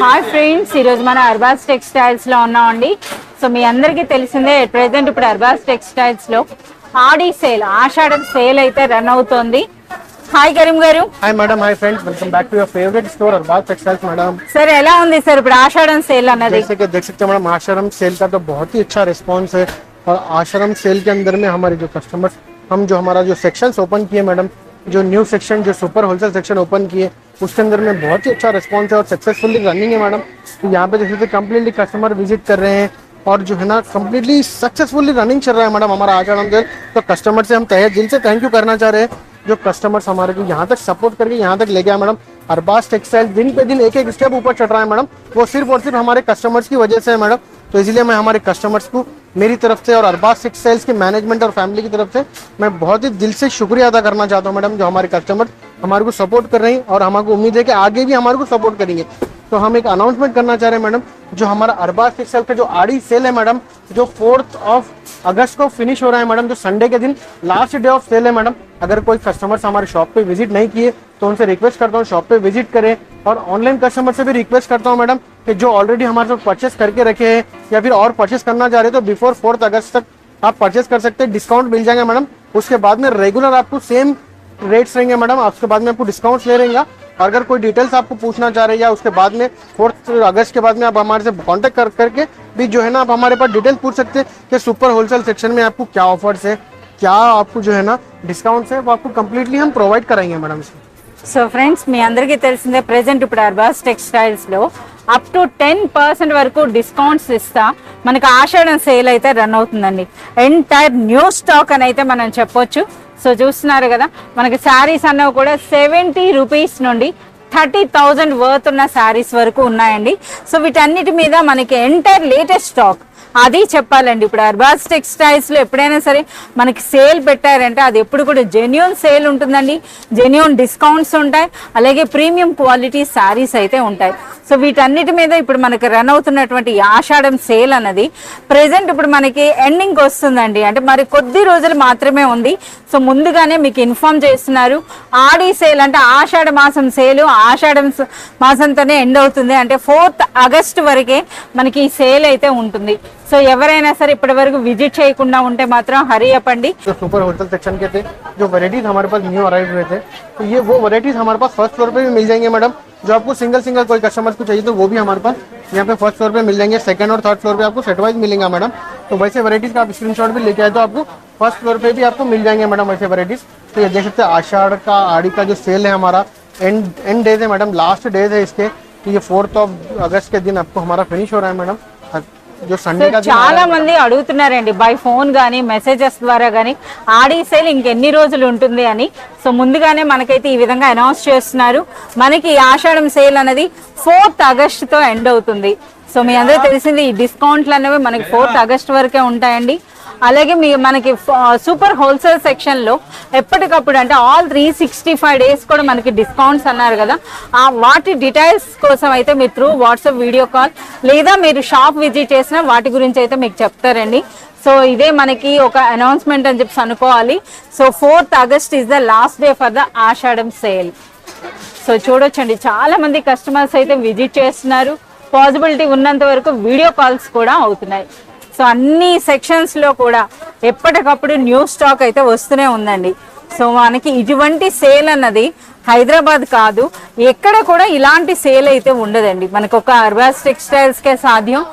Hi friends, ఈరోజు మన అర్బాస్ టెక్స్టైల్స్లో ఉన్నామండి. సో మీ అందరికీ తెలిసిందే ప్రెసెంట్ ఇప్పుడు అర్బాస్ టెక్స్టైల్స్లో ఆడి సేల్, ఆషాఢం సేల్ అయితే రన్ అవుతోంది. హాయ్ కరీం గారు. Hi madam, hi friends, welcome back to your favourite store Arbaz textiles. Madam sir ఎలా ఉంది సార్ ఇప్పుడు ఆషాఢం సేల్ అన్నది? जैसे कि देख सकते हैं मैडम, आश्रम सेल का तो बहुत ही अच्छा रिस्पांस है. और आश्रम सेल के अंदर में हमारे जो कस्टमर्स, हम जो हमारा जो सेक्शंस ओपन किए मैडम, जो न्यू सेक्शन, जो सुपर होलसेल सेक्शन ओपन किए, उसके अंदर में बहुत ही अच्छा रिस्पांस है और सक्सेसफुली रनिंग है मैडम. तो यहाँ पे जैसे कम्प्लीटली कस्टमर विजिट कर रहे हैं और जो है ना कम्प्लीटली सक्सेसफुली रनिंग चल रहा है मैडम हमारा आश्रम सेल. तो कस्टमर से हम तहे दिल से थैंक यू करना चाह रहे हैं जो कस्टमर्स हमारे को यहाँ तक सपोर्ट करके यहाँ तक ले गया मैडम. अरबाज टेक्सटाइल दिन पे दिन एक एक स्टेप ऊपर चढ़ रहा है मैडम. वो सिर्फ और सिर्फ हमारे कस्टमर्स की वजह से है मैडम. तो इसलिए मैं हमारे कस्टमर्स को मेरी तरफ से और अरबाज टेक्सटाइल्स के मैनेजमेंट और फैमिली की तरफ से मैं बहुत ही दिल से शुक्रिया अदा करना चाहता हूँ मैडम, जो हमारे कस्टमर्स हमारे को सपोर्ट कर रहे हैं और हमारे उम्मीद है कि आगे भी हमारे को सपोर्ट करेंगे. तो हम एक अनाउंसमेंट करना चाह रहे हैं मैडम, जो हमारा अरबाज टेक्सटाइल का जो आड़ी सेल है मैडम, जो 4 अगस्त को फिनिश हो रहा है मैडम, जो संडे के दिन लास्ट डे ऑफ सेल है मैडम. अगर कोई कस्टमर्स हमारे शॉप पे विजिट नहीं किए तो उनसे रिक्वेस्ट करता हूँ शॉप पे विजिट करें. और ऑनलाइन कस्टमर से भी रिक्वेस्ट करता हूँ मैडम कि जो ऑलरेडी हमारे साथ परचेस करके रखे हैं या फिर और परचेस करना चाह रहे हैं तो बिफोर 4 अगस्त तक आप परचेस कर सकते हैं. डिस्काउंट मिल जाएगा मैडम. उसके बाद में रेगुलर आपको सेम रेट्स रहेंगे मैडम. उसके बाद में आपको डिस्काउंट्स ले रहेंगे. अगर कोई डिटेल्स आपको पूछना चाह रहे हैं या उसके बाद में 4 अगस्त के बाद में आप हमारे से कांटेक्ट करके भी जो है ना आप हमारे पास डिटेल्स पूछ सकते हैं कि सुपर होलसेल सेक्शन में आपको क्या ऑफर्स है, क्या आपको जो है ना डिस्काउंट्स है, वो आपको कंप्लीटली हम प्रोवाइड कराएंगे मैडम. సో ఫ్రెండ్స్, మీ అందరికీ తెలిసిందే ప్రెసెంట్ ఇప్పుడు అర్బాస్ టెక్స్టైల్స్లో అప్ టు 10% వరకు డిస్కౌంట్స్ ఇస్తా మనకి ఆషాఢం సేల్ అయితే రన్ అవుతుందండి. ఎంటైర్ న్యూ స్టాక్ అని అయితే మనం చెప్పొచ్చు. సో చూస్తున్నారు కదా, మనకి శారీస్ అన్నవి కూడా 70 రూపీస్ నుండి 30,000 వర్త్ ఉన్న శారీస్ వరకు ఉన్నాయండి. సో వీటన్నిటి మీద మనకి ఎంటైర్ లేటెస్ట్ స్టాక్ అది చెప్పాలండి. ఇప్పుడు అర్బాజ్ టెక్స్టైల్స్లో ఎప్పుడైనా సరే మనకి సేల్ పెట్టారంటే అది ఎప్పుడు కూడా జెన్యూన్ సేల్ ఉంటుందండి, జెన్యూన్ డిస్కౌంట్స్ ఉంటాయి, అలాగే ప్రీమియం క్వాలిటీ శారీస్ అయితే ఉంటాయి. సో వీటన్నిటి మీద ఇప్పుడు మనకి రన్ అవుతున్నటువంటి ఆషాఢం సేల్ అన్నది ప్రెసెంట్ ఇప్పుడు మనకి ఎండింగ్ వస్తుందండి. అంటే మరి కొద్ది రోజులు మాత్రమే ఉంది. సో ముందుగానే మీకు ఇన్ఫార్మ్ చేస్తున్నారు. ఆడి సేల్ అంటే ఆషాఢ మాసం సేలు ఆషాఢం మాసంతోనే ఎండ్ అవుతుంది. అంటే 4 అగస్ట్ వరకే మనకి ఈ సేల్ అయితే ఉంటుంది. సో ఎవరైనా సరే ఇప్పటి వరకు విజిట్ చేయకుండా ఉంటే మాత్రం హరీ అప్ అండి. जो सुपर होलसेल सेक्शन के थे, जो वैरायटीज हमारे पास न्यू अराइव हुए थे, तो ये वो वैरायटीज हमारे पास फर्स्ट फ्लोर पे भी मिल जाएंगे मैडम. जो आपको सिंगल कोई कस्टमर को चाहिए तो वो भी हमारे पास यहाँ पे फर्स्ट फ्लोर पे मिल जाएंगे. सेकंड और थर्ड फ्लोर पे आपको सेट वाइज मिलेगा मैडम. तो वैसे वैरायटीज का आप स्क्रीनशॉट भी लेके आए तो आपको फर्स्ट फ्लोर पे भी आपको मिल जाएंगे मैडम वैसे वैरायटीज. तो ये देख सकते हैं आषाढ़ का आड़ी का जो सेल है हमारा एंड डेज है मैडम, लास्ट डेज है इसके. तो ये 4 अगस्त के दिन आपको हमारा फिनिश हो रहा है मैडम. जो संडे का చాలా మంది అడుగుతున్నారండి బై ఫోన్ గానీ మెసేజెస్ ద్వారా గానీ ఆడి సేల్ ఇంకెన్ని రోజులు ఉంటుంది అని. సో ముందుగానే మనకైతే ఈ విధంగా అనౌన్స్ చేస్తున్నారు. మనకి ఆషాఢం సేల్ అనేది 4 అగస్టుతో ఎండ్ అవుతుంది. సో మీ అందరూ తెలిసింది ఈ డిస్కౌంట్లు అనేవి మనకి 4 అగస్ట్ వరకే ఉంటాయండి. అలాగే మనకి సూపర్ హోల్సేల్ సెక్షన్లో ఎప్పటికప్పుడు అంటే ఆల్ 365 డేస్ కూడా మనకి డిస్కౌంట్స్ అన్నారు కదా, ఆ వాటి డీటెయిల్స్ కోసం అయితే మీరు త్రూ వాట్సాప్ వీడియో కాల్ లేదా మీరు షాప్ విజిట్ చేసినా వాటి గురించి అయితే మీకు చెప్తారండి. సో ఇదే మనకి ఒక అనౌన్స్మెంట్ అని చెప్పి అనుకోవాలి. So 4 August is the last day for the Ashadham sale. So చూడొచ్చండి, చాలా మంది కస్టమర్స్ అయితే విజిట్ చేస్తున్నారు. పాసిబిలిటీ ఉన్నంత వరకు వీడియో కాల్స్ కూడా అవుతున్నాయి. సో అన్ని సెక్షన్స్లో కూడా ఎప్పటికప్పుడు న్యూ స్టాక్ అయితే వస్తూనే ఉందండి. సో మనకి ఇటువంటి సేల్ అన్నది హైదరాబాద్ కాదు, ఎక్కడ కూడా ఇలాంటి సేల్ అయితే ఉండదండి. మనకు ఒక అర్బాజ్ టెక్స్టైల్స్కే సాధ్యం.